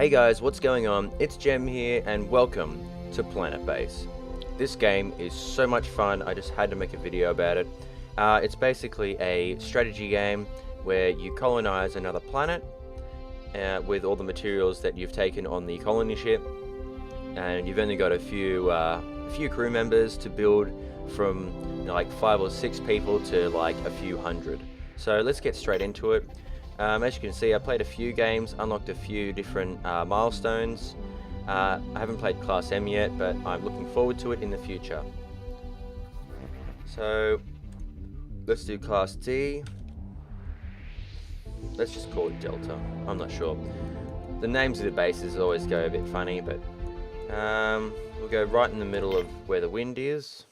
Hey guys, what's going on? It's Jem here and welcome to Planetbase. This game is so much fun, I just had to make a video about it. It's basically a strategy game where you colonize another planet with all the materials that you've taken on the colony ship, and you've only got a few crew members to build from like 5 or 6 people to like a few hundred. So let's get straight into it. As you can see, I played a few games, unlocked a few different milestones. I haven't played Class M yet, but I'm looking forward to it in the future. So let's do Class D. Let's just call it Delta. I'm not sure. The names of the bases always go a bit funny, but we'll go right in the middle of where the wind is.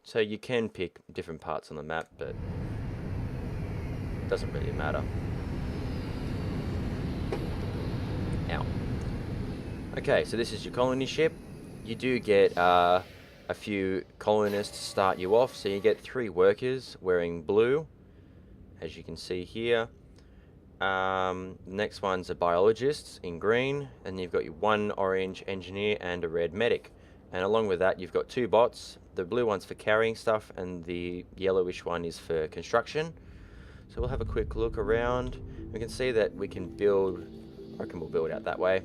So you can pick different parts on the map, but it doesn't really matter. Ow. Okay, so this is your colony ship. You do get a few colonists to start you off, so you get 3 workers wearing blue, as you can see here. The next one's a biologist in green, and you've got your 1 orange engineer and a red medic. And along with that, you've got 2 bots. The blue one's for carrying stuff, and the yellowish one is for construction. So we'll have a quick look around. We can see that we can build. I reckon we'll build out that way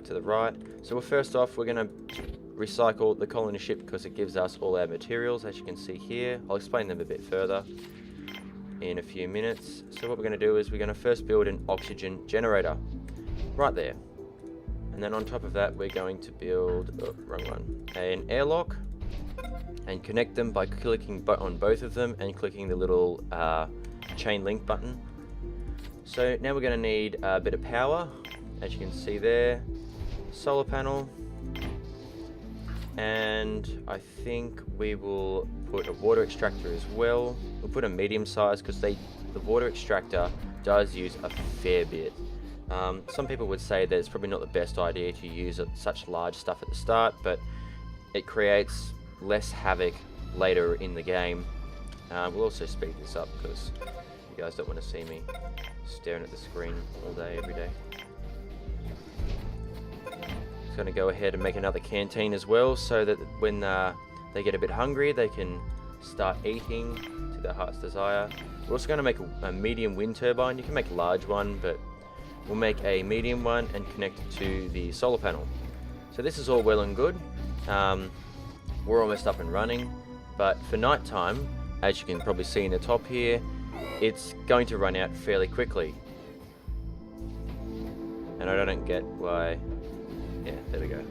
to the right. So first off, we're going to recycle the colony ship because it gives us all our materials, as you can see here. I'll explain them a bit further in a few minutes. So what we're going to do is we're going to first build an oxygen generator right there, and then on top of that we're going to build an airlock and connect them by clicking on both of them and clicking the little chain link button. So now we're going to need a bit of power, as you can see there, solar panel, and I think we will put a water extractor as well. We'll put a medium size because the water extractor does use a fair bit. Some people would say that it's probably not the best idea to use such large stuff at the start, but it creates less havoc later in the game. We'll also speed this up because you guys don't want to see me staring at the screen all day, every day. Just going to go ahead and make another canteen as well, so that when they get a bit hungry, they can start eating to their heart's desire. We're also going to make a medium wind turbine. You can make a large one, but we'll make a medium one and connect it to the solar panel. So this is all well and good. We're almost up and running, but for night time, as you can probably see in the top here, it's going to run out fairly quickly. And I don't get why. Yeah, there we go.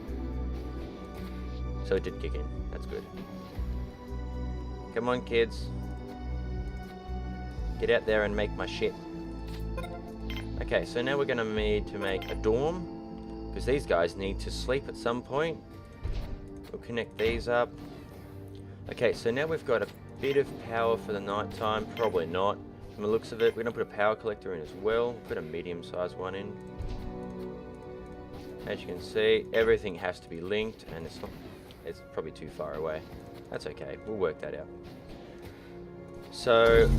So it did kick in. That's good. Come on, kids. Get out there and make my ship. Okay, so now we're going to need to make a dorm, because these guys need to sleep at some point. We'll connect these up. Okay, so now we've got a bit of power for the night time. Probably not. From the looks of it, we're going to put a power collector in as well. Put a medium-sized one in. As you can see, everything has to be linked, and it's probably too far away. That's okay, we'll work that out. So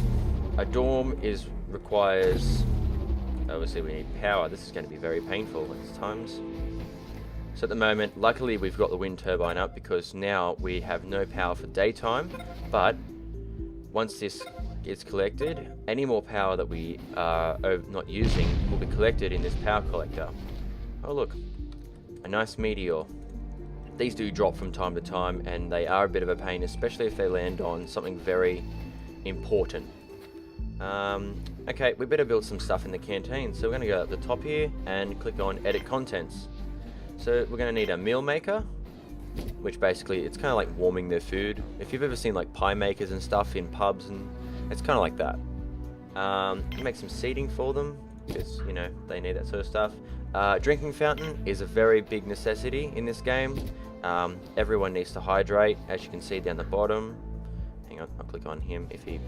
a dorm requires, obviously we need power. This is going to be very painful at times. So at the moment, luckily we've got the wind turbine up, because now we have no power for daytime, but once this gets collected, any more power that we are not using will be collected in this power collector. Oh look, a nice meteor. These do drop from time to time, and they are a bit of a pain, especially if they land on something very important. Okay, we better build some stuff in the canteen. So we're going to go up the top here and click on edit contents. So we're going to need a meal maker, which basically it's kind of like warming their food. If you've ever seen like pie makers and stuff in pubs, and it's kind of like that. Make some seating for them, because you know they need that sort of stuff. Drinking fountain is a very big necessity in this game. Everyone needs to hydrate, as you can see down the bottom. Hang on, I'll click on him if he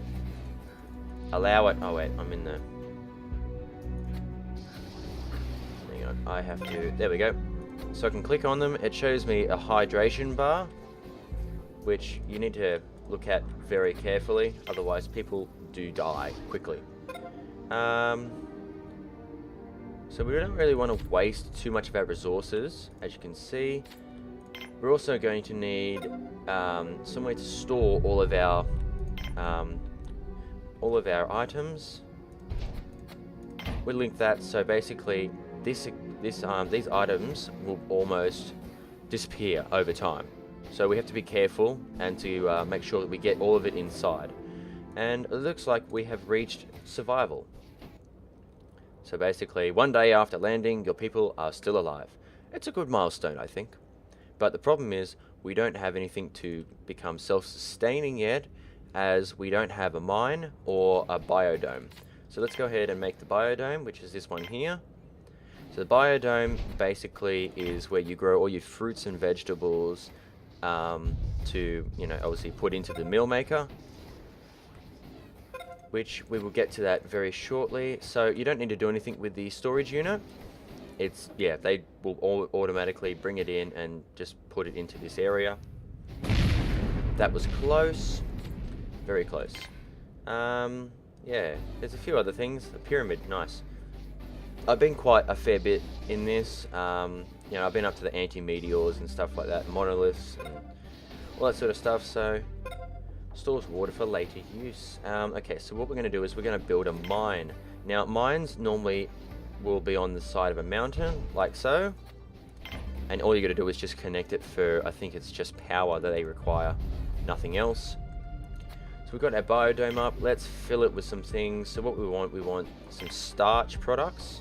allow it. Oh wait, I'm in the. Hang on, I have to. There we go. So I can click on them. It shows me a hydration bar, which you need to look at very carefully, otherwise people do die quickly. So we don't really want to waste too much of our resources, as you can see. We're also going to need somewhere to store all of our items. We'll link that. So basically, these items will almost disappear over time. So we have to be careful and to make sure that we get all of it inside. And it looks like we have reached survival. So basically, one day after landing, your people are still alive. It's a good milestone, I think. But the problem is, we don't have anything to become self-sustaining yet, as we don't have a mine or a biodome. So let's go ahead and make the biodome, which is this one here. So the biodome basically is where you grow all your fruits and vegetables to, obviously put into the meal maker, which we will get to that very shortly. So you don't need to do anything with the storage unit. They will all automatically bring it in and just put it into this area. That was close, very close. Yeah, there's a few other things. The pyramid, nice. I've been quite a fair bit in this. I've been up to the anti-meteors and stuff like that, monoliths and all that sort of stuff. So stores water for later use. Okay, so what we're going to do is we're going to build a mine. Now, mines normally will be on the side of a mountain, like so. And all you got to do is just connect it for, I think it's just power that they require, nothing else. So we've got our biodome up. Let's fill it with some things. So what we want some starch products,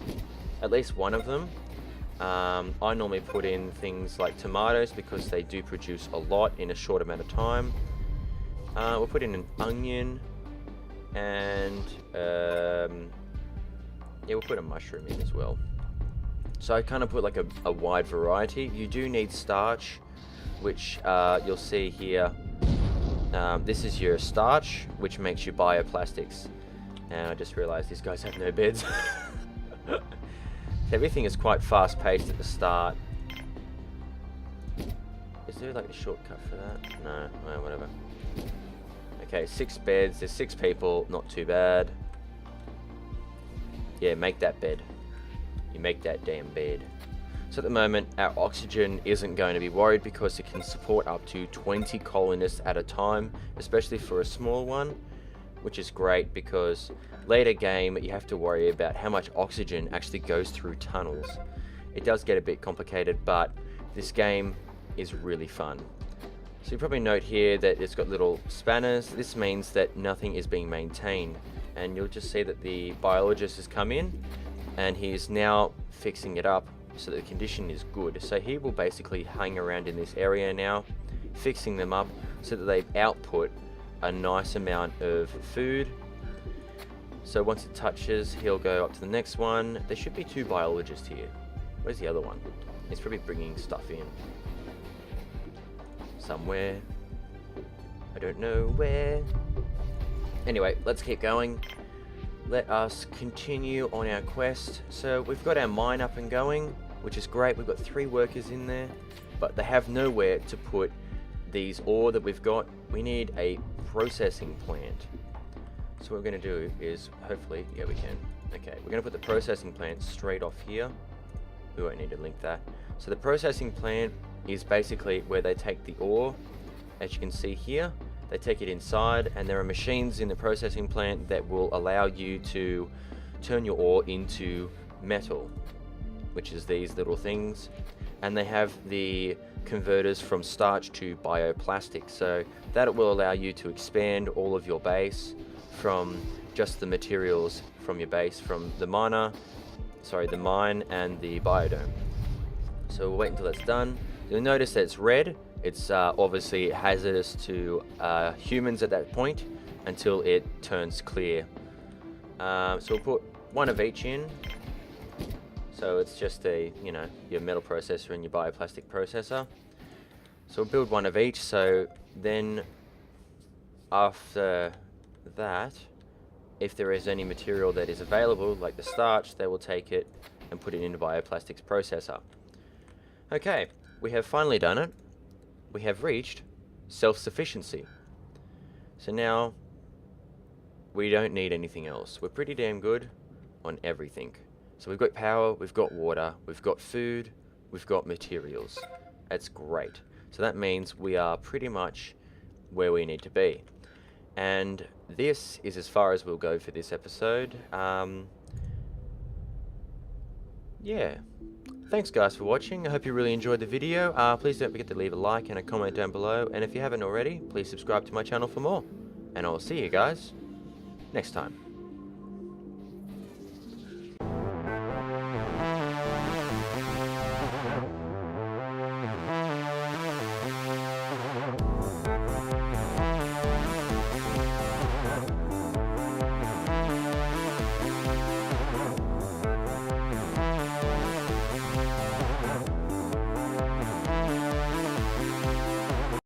at least one of them. I normally put in things like tomatoes because they do produce a lot in a short amount of time. We'll put in an onion, and we'll put a mushroom in as well. So I kind of put like a wide variety. You do need starch, which you'll see here. This is your starch, which makes you bioplastics. And I just realized these guys have no beds. Everything is quite fast paced at the start. Is there like a shortcut for that? No, whatever. Okay, 6 beds, there's 6 people, not too bad. Yeah, make that bed. You make that damn bed. So at the moment, our oxygen isn't going to be worried because it can support up to 20 colonists at a time, especially for a small one, which is great because later game you have to worry about how much oxygen actually goes through tunnels. It does get a bit complicated, but this game is really fun. So you probably note here that it's got little spanners. This means that nothing is being maintained, and you'll just see that the biologist has come in and he's now fixing it up so that the condition is good. So he will basically hang around in this area now, fixing them up so that they output a nice amount of food. So once it touches, he'll go up to the next one. There should be 2 biologists here. Where's the other one? He's probably bringing stuff in somewhere. I don't know where. Anyway, let's keep going. Let us continue on our quest. So we've got our mine up and going, which is great. We've got 3 workers in there, but they have nowhere to put these ore that we've got. We need a processing plant. So what we're going to do is, hopefully, yeah, we can. Okay, we're going to put the processing plant straight off here. We won't need to link that. So the processing plant is basically where they take the ore, as you can see here. They take it inside, and there are machines in the processing plant that will allow you to turn your ore into metal, which is these little things. And they have the converters from starch to bioplastic, so that will allow you to expand all of your base from just the materials from your base, from the mine and the biodome. So we'll wait until that's done. You'll notice that it's red. It's obviously hazardous to humans at that point until it turns clear. So we'll put 1 of each in. So it's just your metal processor and your bioplastic processor. So we'll build 1 of each. So then after that, if there is any material that is available, like the starch, they will take it and put it into bioplastics processor. Okay, we have finally done it. We have reached self-sufficiency. So now we don't need anything else. We're pretty damn good on everything. So we've got power, we've got water, we've got food, we've got materials. That's great. So that means we are pretty much where we need to be. And this is as far as we'll go for this episode. Yeah. Thanks guys for watching. I hope you really enjoyed the video. Please don't forget to leave a like and a comment down below. And if you haven't already, please subscribe to my channel for more. And I'll see you guys next time.